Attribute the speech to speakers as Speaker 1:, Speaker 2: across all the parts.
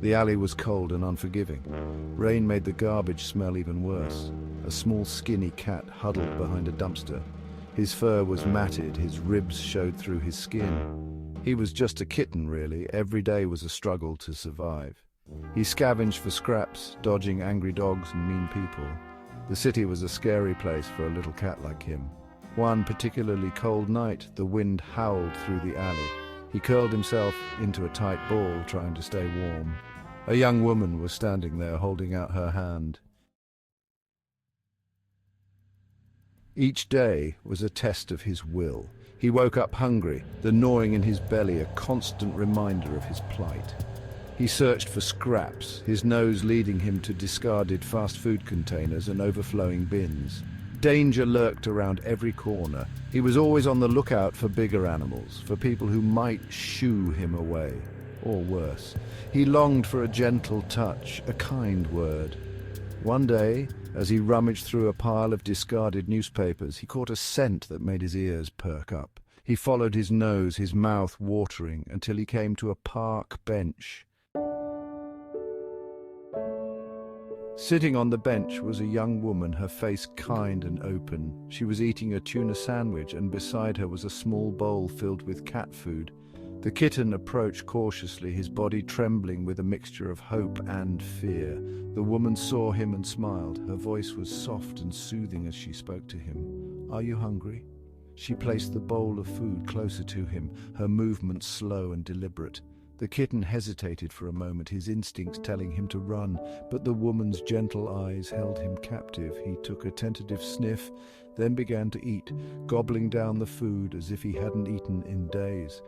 Speaker 1: The alley was cold and unforgiving. Rain made the garbage smell even worse. A small skinny cat huddled behind a dumpster. His fur was matted, his ribs showed through his skin. He was just a kitten, really. Every day was a struggle to survive. He scavenged for scraps, dodging angry dogs and mean people. The city was a scary place for a little cat like him. One particularly cold night, the wind howled through the alley. He curled himself into a tight ball, trying to stay warm. A young woman was standing there, holding out her hand. Each day was a test of his will. He woke up hungry, the gnawing in his belly a constant reminder of his plight. He searched for scraps, his nose leading him to discarded fast food containers and overflowing bins. Danger lurked around every corner. He was always on the lookout for bigger animals, for people who might shoo him away, or worse. He longed for a gentle touch, a kind word. One day, as he rummaged through a pile of discarded newspapers, he caught a scent that made his ears perk up. He followed his nose, his mouth watering, until he came to a park bench. Sitting on the bench was a young woman, her face kind and open. She was eating a tuna sandwich, and beside her was a small bowl filled with cat food. The kitten approached cautiously, his body trembling with a mixture of hope and fear. The woman saw him and smiled. Her voice was soft and soothing as she spoke to him. "Are you hungry?" She placed the bowl of food closer to him, her movements slow and deliberate. The kitten hesitated for a moment, his instincts telling him to run, but the woman's gentle eyes held him captive. He took a tentative sniff, then began to eat, gobbling down the food as if he hadn't eaten in days.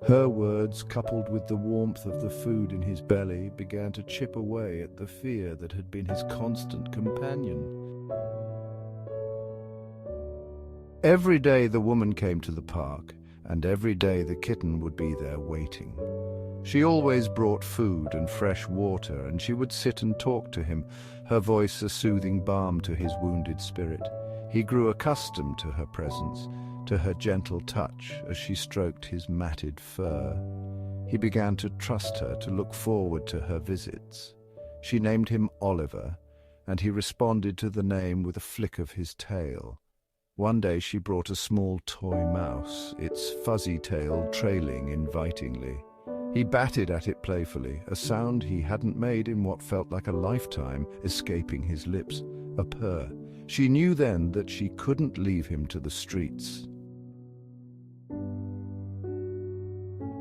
Speaker 1: Her words, coupled with the warmth of the food in his belly, began to chip away at the fear that had been his constant companion. Every day the woman came to the park, and every day the kitten would be there waiting. She always brought food and fresh water, and she would sit and talk to him, her voice a soothing balm to his wounded spirit. He grew accustomed to her presence, to her gentle touch as she stroked his matted fur. He began to trust her, to look forward to her visits. She named him Oliver, and he responded to the name with a flick of his tail. One day she brought a small toy mouse, its fuzzy tail trailing invitingly. He batted at it playfully, a sound he hadn't made in what felt like a lifetime escaping his lips, a purr. She knew then that she couldn't leave him to the streets.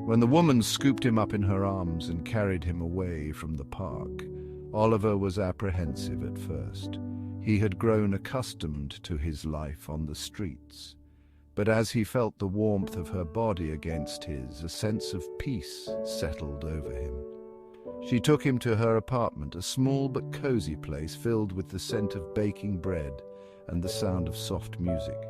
Speaker 1: When the woman scooped him up in her arms and carried him away from the park, Oliver was apprehensive at first. He had grown accustomed to his life on the streets. But as he felt the warmth of her body against his, a sense of peace settled over him. She took him to her apartment, a small but cozy place filled with the scent of baking bread and the sound of soft music.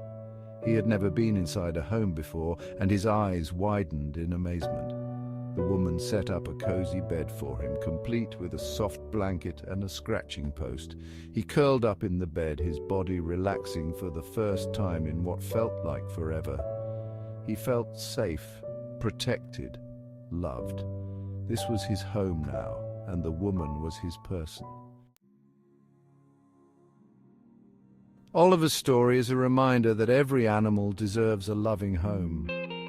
Speaker 1: He had never been inside a home before, and his eyes widened in amazement. The woman set up a cozy bed for him, complete with a soft blanket and a scratching post. He curled up in the bed, his body relaxing for the first time in what felt like forever. He felt safe, protected, loved. This was his home now, and the woman was his person. Oliver's story is a reminder that every animal deserves a loving home.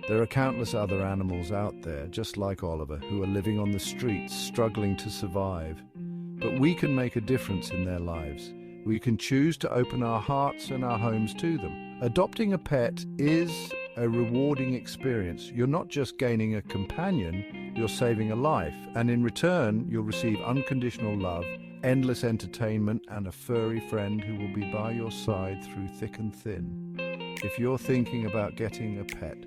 Speaker 1: There are countless other animals out there, just like Oliver, who are living on the streets, struggling to survive. But we can make a difference in their lives. We can choose to open our hearts and our homes to them. Adopting a pet is a rewarding experience. You're not just gaining a companion, you're saving a life. And in return, you'll receive unconditional love, endless entertainment, and a furry friend who will be by your side through thick and thin. If you're thinking about getting a pet,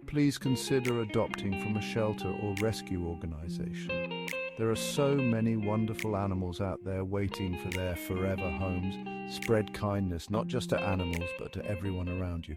Speaker 1: please consider adopting from a shelter or rescue organization. There are so many wonderful animals out there waiting for their forever homes. Spread kindness, not just to animals, but to everyone around you.